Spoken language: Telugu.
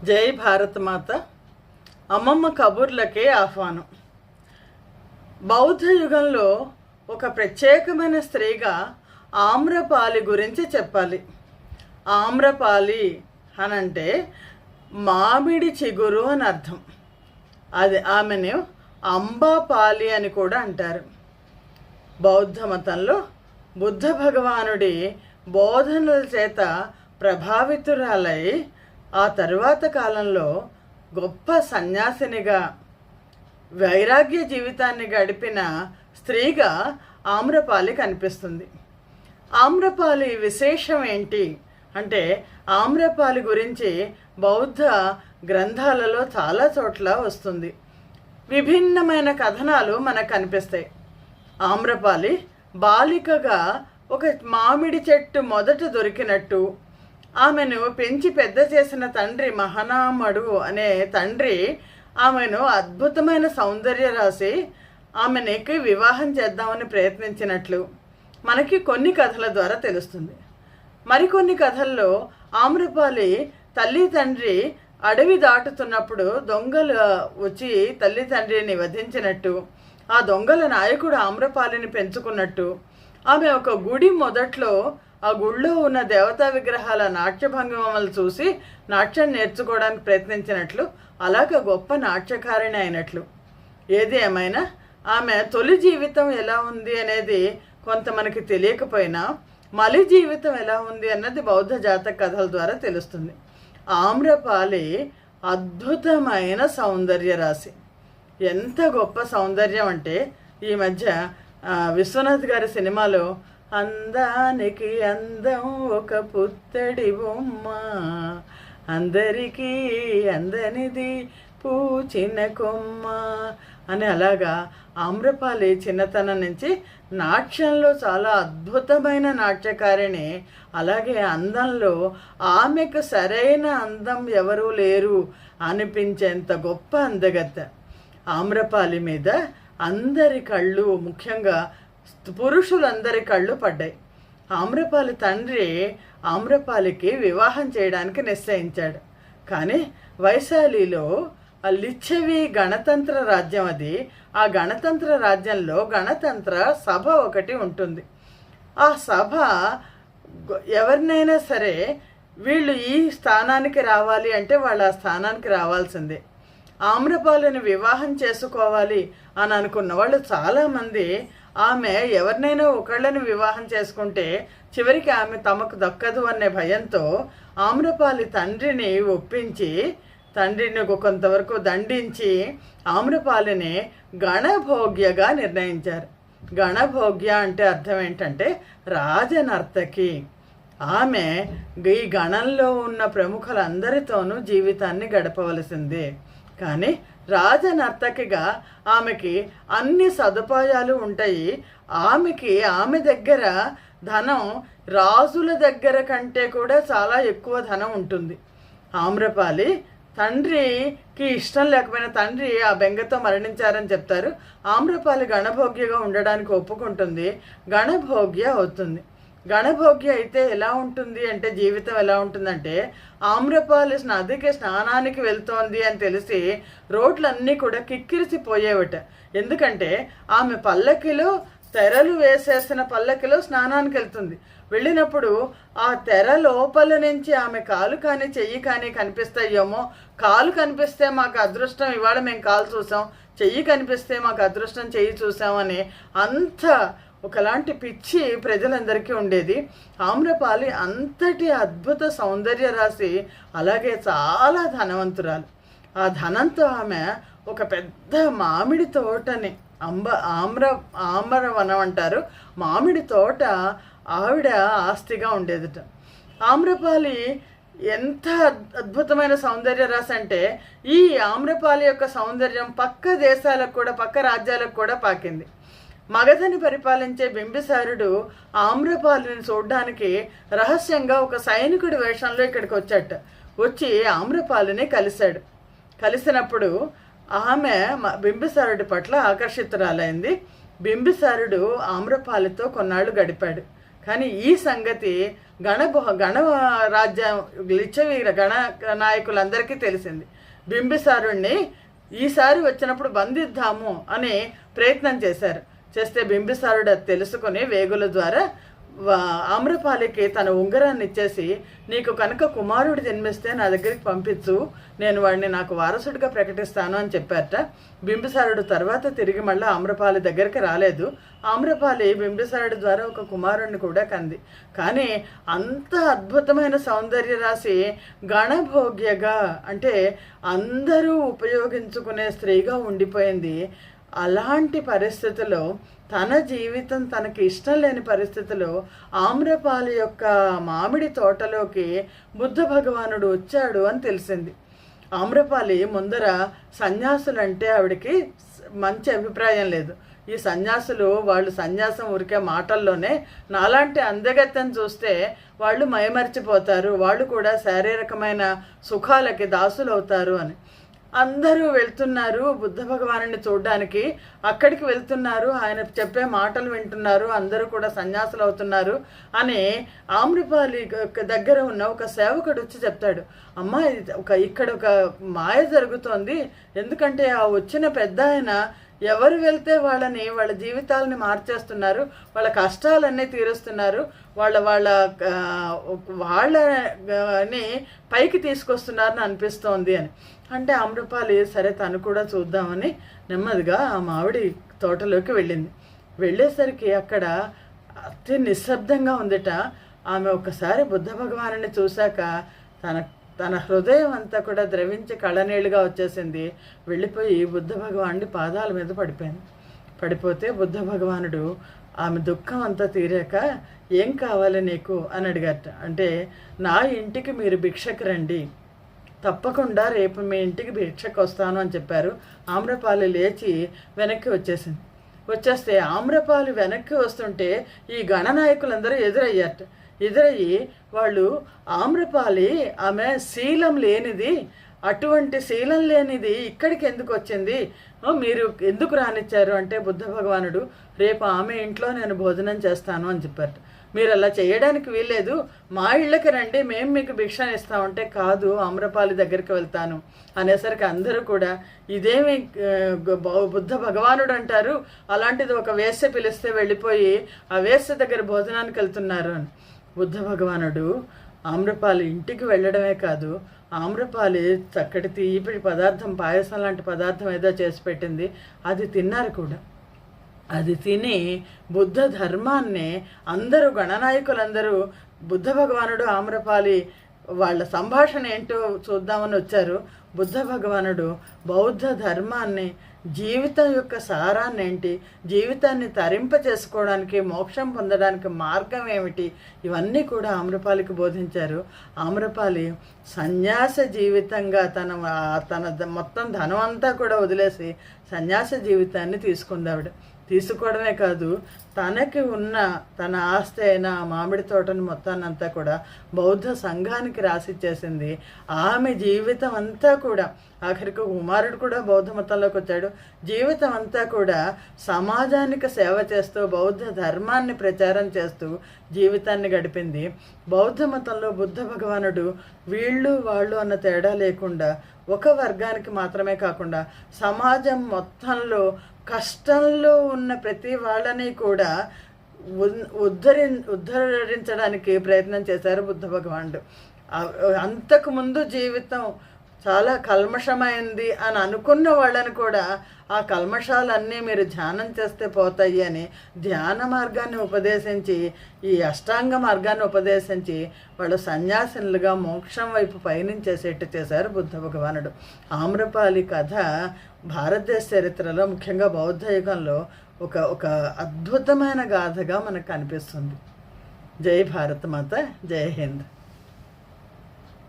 జై భారత మాత. అమ్మమ్మ కబుర్లకే ఆహ్వానం. బౌద్ధ యుగంలో ఒక ప్రత్యేకమైన స్త్రీగా ఆమ్రపాలి గురించి చెప్పాలి. ఆమ్రపాలి అనంటే మామిడి చిగురు అని అర్థం. అది ఆమెను అంబాపాలి అని కూడా అంటారు. బౌద్ధ మతంలో బుద్ధ భగవానుడి బోధనల చేత ప్రభావితురాలై ఆ తరువాత కాలంలో గొప్ప సన్యాసినిగా వైరాగ్య జీవితాన్ని గడిపిన స్త్రీగా ఆమ్రపాలి కనిపిస్తుంది. ఆమ్రపాలి విశేషం ఏంటి అంటే, ఆమ్రపాలి గురించి బౌద్ధ గ్రంథాలలో చాలా చోట్ల వస్తుంది. విభిన్నమైన కథనాలు మనకు కనిపిస్తాయి. ఆమ్రపాలి బాలికగా ఒక మామిడి చెట్టు మొదట దొరికినట్టు, ఆమెను పెంచి పెద్ద చేసిన తండ్రి మహానామడు అనే తండ్రి ఆమెను అద్భుతమైన సౌందర్య రాసి ఆమెకి వివాహం చేద్దామని ప్రయత్నించినట్లు మనకి కొన్ని కథల ద్వారా తెలుస్తుంది. మరికొన్ని కథల్లో ఆమ్రపాలి తల్లి తండ్రి అడవి దాటుతున్నప్పుడు దొంగలు వచ్చి తల్లి తండ్రిని వధించినట్టు, ఆ దొంగల నాయకుడు ఆమ్రపాలిని పెంచుకున్నట్టు, ఆమె ఒక గుడి మొదట్లో ఆ గుళ్ళో ఉన్న దేవతా విగ్రహాల నాట్య భంగిమలు చూసి నాట్యం నేర్చుకోవడానికి ప్రయత్నించినట్లు, అలాగ గొప్ప నాట్యకారిణి అయినట్లు. ఏది ఏమైనా ఆమె తొలి జీవితం ఎలా ఉంది అనేది కొంత మనకి తెలియకపోయినా మలి జీవితం ఎలా ఉంది అన్నది బౌద్ధ జాతక కథల ద్వారా తెలుస్తుంది. ఆమ్రపాలి అద్భుతమైన సౌందర్య రాశి. ఎంత గొప్ప సౌందర్యం అంటే, ఈ మధ్య విశ్వనాథ్ గారి సినిమాలో అందానికి అందం ఒక పుత్తడి బొమ్మ, అందరికీ అందనిది పూచిన కొమ్మ అని, అలాగా ఆమ్రపాలి చిన్నతనం నుంచి నాట్యంలో చాలా అద్భుతమైన నాట్యకారిణి. అలాగే అందంలో ఆమెకు సరైన అందం ఎవరూ లేరు అనిపించేంత గొప్ప అందగత్త. ఆమ్రపాలి మీద అందరి కళ్ళు, ముఖ్యంగా పురుషులందరి కళ్ళు పడ్డాయి. ఆమ్రపాలి తండ్రి ఆమ్రపాలికి వివాహం చేయడానికి నిశ్చయించాడు. కానీ వైశాలిలో లిచ్చవి గణతంత్ర రాజ్యం అది. ఆ గణతంత్ర రాజ్యంలో గణతంత్ర సభ ఒకటి ఉంటుంది. ఆ సభ ఎవరినైనా సరే వీళ్ళు ఈ స్థానానికి రావాలి అంటే వాళ్ళు ఆ స్థానానికి రావాల్సిందే. ఆమ్రపాలిని వివాహం చేసుకోవాలి అని అనుకున్న వాళ్ళు చాలామంది ఆమె ఎవరినైనా ఒకళ్ళని వివాహం చేసుకుంటే చివరికి ఆమె తమకు దక్కదు అనే భయంతో ఆమ్రపాలి తండ్రిని ఒప్పించి, తండ్రిని కొంతవరకు దండించి ఆమ్రపాలిని గణభోగ్యగా నిర్ణయించారు. గణభోగ్య అంటే అర్థం ఏంటంటే రాజనర్తకి. ఆమె ఈ గణంలో ఉన్న ప్రముఖులందరితోనూ జీవితాన్ని గడపవలసిందే. కానీ రాజనర్తకిగా ఆమెకి అన్ని సదుపాయాలు ఉంటాయి. ఆమె దగ్గర ధనం రాజుల దగ్గర కంటే కూడా చాలా ఎక్కువ ధనం ఉంటుంది. ఆమ్రపాలి తండ్రికి ఇష్టం లేకపోయినా, తండ్రి ఆ బెంగతో మరణించారని చెప్తారు, ఆమ్రపాలి గణభోగ్యగా ఉండడానికి ఒప్పుకుంటుంది, గణభోగ్య అవుతుంది. గణభోగ్య అయితే ఎలా ఉంటుంది అంటే, జీవితం ఎలా ఉంటుందంటే, ఆమ్రపాలి నదికి స్నానానికి వెళ్తోంది అని తెలిసి రోడ్లన్నీ కూడా కిక్కిరిసిపోయేవట. ఎందుకంటే ఆమె పల్లకిలో, తెరలు వేసేసిన పల్లకిలో స్నానానికి వెళ్తుంది. వెళ్ళినప్పుడు ఆ తెర లోపల నుంచి ఆమె కాలు కానీ చెయ్యి కానీ కనిపిస్తాయేమో, కాలు కనిపిస్తే మాకు అదృష్టం, ఇవాళ మేము కాలు చూసాం, చెయ్యి కనిపిస్తే మాకు అదృష్టం చెయ్యి చూసామని అంత ఒకలాంటి పిచ్చి ప్రజలందరికీ ఉండేది. ఆమ్రపాలి అంతటి అద్భుత సౌందర్య రాశి, అలాగే చాలా ధనవంతురాలు. ఆ ధనంతో ఆమె ఒక పెద్ద మామిడి తోటని, ఆమ్రవనం అంటారు, మామిడి తోట ఆవిడ ఆస్తిగా ఉండేదట. ఆమ్రపాలి ఎంత అద్భుతమైన సౌందర్య రాశి అంటే, ఈ ఆమ్రపాలి యొక్క సౌందర్యం పక్క దేశాలకు కూడా, పక్క రాజ్యాలకు కూడా పాకింది. మగధని పరిపాలించే బింబిసారుడు ఆమ్రపాలిని చూడడానికి రహస్యంగా ఒక సైనికుడి వేషంలో ఇక్కడికి వచ్చి ఆమ్రపాలిని కలిశాడు. కలిసినప్పుడు ఆమె బింబిసారుడి పట్ల ఆకర్షితురాలైంది. బింబిసారుడు ఆమ్రపాలితో కొన్నాళ్ళు గడిపాడు. కానీ ఈ సంగతి గణ రాజ్యం లిచ్చవీర గణ నాయకులందరికీ తెలిసింది. బింబిసారుణ్ణి ఈసారి వచ్చినప్పుడు బంధిద్దాము అని ప్రయత్నం చేస్తే బింబిసారుడు అది తెలుసుకొని వేగుల ద్వారా ఆమ్రపాలికి తన ఉంగరాన్ని ఇచ్చేసి, నీకు కనుక కుమారుడు జన్మిస్తే నా దగ్గరికి పంపించు, నేను వాడిని నాకు వారసుడిగా ప్రకటిస్తాను అని చెప్పారట. బింబిసారుడు తర్వాత తిరిగి మళ్ళీ ఆమ్రపాలి దగ్గరికి రాలేదు. ఆమ్రపాలి బింబిసారుడి ద్వారా ఒక కుమారుడిని కూడా కంది. కానీ అంత అద్భుతమైన సౌందర్య రాశి గణభోగ్యగా, అంటే అందరూ ఉపయోగించుకునే స్త్రీగా ఉండిపోయింది. అలాంటి పరిస్థితుల్లో తన జీవితం తనకి ఇష్టం లేని పరిస్థితిలో ఆమ్రపాలి యొక్క మామిడి తోటలోకి బుద్ధ భగవానుడు వచ్చాడు అని తెలిసింది. ఆమ్రపాలి ముందర సన్యాసులంటే ఆవిడకి మంచి అభిప్రాయం లేదు. ఈ సన్యాసులు వాళ్ళు సన్యాసం ఊరికే మాటల్లోనే, నాలాంటి అందగత్తెను చూస్తే వాళ్ళు మైమర్చిపోతారు, వాళ్ళు కూడా శారీరకమైన సుఖాలకి దాసులు అవుతారు అని. అందరూ వెళ్తున్నారు బుద్ధ భగవానుని చూడడానికి, అక్కడికి వెళ్తున్నారు, ఆయన చెప్పే మాటలు వింటున్నారు, అందరూ కూడా సన్యాసులు అవుతున్నారు అని ఆమ్రపాలి దగ్గర ఉన్న ఒక సేవకుడు వచ్చి చెప్తాడు, అమ్మా ఇక్కడ ఒక మాయ జరుగుతోంది. ఎందుకంటే ఆ వచ్చిన పెద్ద ఆయన ఎవరు వెళ్తే వాళ్ళ జీవితాలని మార్చేస్తున్నారు, వాళ్ళ కష్టాలన్నీ తీరుస్తున్నారు, వాళ్ళని పైకి తీసుకొస్తున్నారని అనిపిస్తోంది అని అంటే, ఆమ్రపాలి సరే తను కూడా చూద్దామని నెమ్మదిగా ఆ మామిడి తోటలోకి వెళ్ళేసరికి అక్కడ అతి నిశ్శబ్దంగా ఉందిట. ఆమె ఒక్కసారి బుద్ధ భగవానుని చూశాక తన హృదయం అంతా కూడా ద్రవించి కళ్ళనీళ్ళుగా వచ్చేసింది. వెళ్ళిపోయి బుద్ధ భగవానుడి పాదాల మీద పడిపోతే బుద్ధ భగవానుడు ఆమె దుఃఖం అంతా తీరాక, ఏం కావాలి నీకు అని అడిగారట. అంటే, నా ఇంటికి మీరు భిక్షకు రండి, తప్పకుండా రేపు మీ ఇంటికి భిక్షకు వస్తాను అని చెప్పారు. ఆమ్రపాలి లేచి వెనక్కి వచ్చేస్తే ఆమ్రపాలి వెనక్కి వస్తుంటే ఈ గణనాయకులందరూ ఎదురయ్యి వాళ్ళు, ఆమ్రపాలి ఆమె శీలం లేనిది, అటువంటి శీలం లేనిది ఇక్కడికి ఎందుకు వచ్చింది, మీరు ఎందుకు రానిచ్చారు అంటే, బుద్ధ భగవానుడు రేపు ఆమె ఇంట్లో నేను భోజనం చేస్తాను అని చెప్పారు. మీరు అలా చేయడానికి వీల్లేదు, మా ఇళ్ళకి రండి, మేము మీకు భిక్షణ ఇస్తామంటే, కాదు ఆమ్రపాలి దగ్గరికి వెళ్తాను అనేసరికి అందరూ కూడా ఇదేమి బుద్ధ భగవానుడు అంటారు, అలాంటిది ఒక వేశ్య పిలిస్తే వెళ్ళిపోయి ఆ వేశ్య దగ్గర భోజనానికి వెళ్తున్నారు అని. బుద్ధ భగవానుడు ఆమ్రపాలి ఇంటికి వెళ్ళడమే కాదు, ఆమ్రపాలి చక్కటి తీపి పదార్థం, పాయసం లాంటి పదార్థం ఏదో చేసి పెట్టింది, అది తిన్నారు కూడా. అది తిని బుద్ధ ధర్మాన్ని అందరూ గణనాయకులందరూ, బుద్ధ భగవానుడు ఆమ్రపాలి వాళ్ళ సంభాషణ ఏంటో చూద్దామని వచ్చారు. బుద్ధ భగవానుడు బౌద్ధ ధర్మాన్ని, జీవితం యొక్క సారాన్ని ఏంటి, జీవితాన్ని తరింప చేసుకోవడానికి, మోక్షం పొందడానికి మార్గం ఏమిటి, ఇవన్నీ కూడా ఆమ్రపాలికి బోధించారు. ఆమ్రపాలి సన్యాస జీవితంగా తన మొత్తం ధనం అంతా కూడా వదిలేసి సన్యాస జీవితాన్ని తీసుకుందావిడ. తీసుకోవడమే కాదు, తనకి ఉన్న తన ఆస్తి అయిన మామిడి తోటను మొత్తాన్నంతా కూడా బౌద్ధ సంఘానికి రాసిచ్చేసింది. ఆమె జీవితం అంతా కూడా, ఆఖరికి కుమారుడు కూడా బౌద్ధ మతంలోకి వచ్చాడు, జీవితం అంతా కూడా సమాజానికి సేవ చేస్తూ బౌద్ధ ధర్మాన్ని ప్రచారం చేస్తూ జీవితాన్ని గడిపింది. బౌద్ధ మతంలో బుద్ధ భగవానుడు వీళ్ళు వాళ్ళు అన్న తేడా లేకుండా ఒక వర్గానికి మాత్రమే కాకుండా సమాజం మొత్తంలో కష్టంలో ఉన్న ప్రతి వాళ్ళని కూడా ఉద్ధరించడానికి ప్రయత్నం చేశారు బుద్ధ భగవానుడు. అంతకుముందు జీవితం చాలా కల్మషమైంది అని అనుకున్న వాళ్ళని కూడా ఆ కల్మషాలన్నీ మీరు ధ్యానం చేస్తే పోతాయి అని ధ్యాన మార్గాన్ని ఉపదేశించి, ఈ అష్టాంగ మార్గాన్ని ఉపదేశించి వాళ్ళు సన్యాసినులుగా మోక్షం వైపు పయనించేసేట్టు చేశారు బుద్ధ భగవానుడు. ఆమ్రపాలి కథ భారతదేశ చరిత్రలో, ముఖ్యంగా బౌద్ధ యుగంలో ఒక అద్భుతమైన గాథగా మనకు కనిపిస్తుంది. జై భారత మాత, జై హింద్.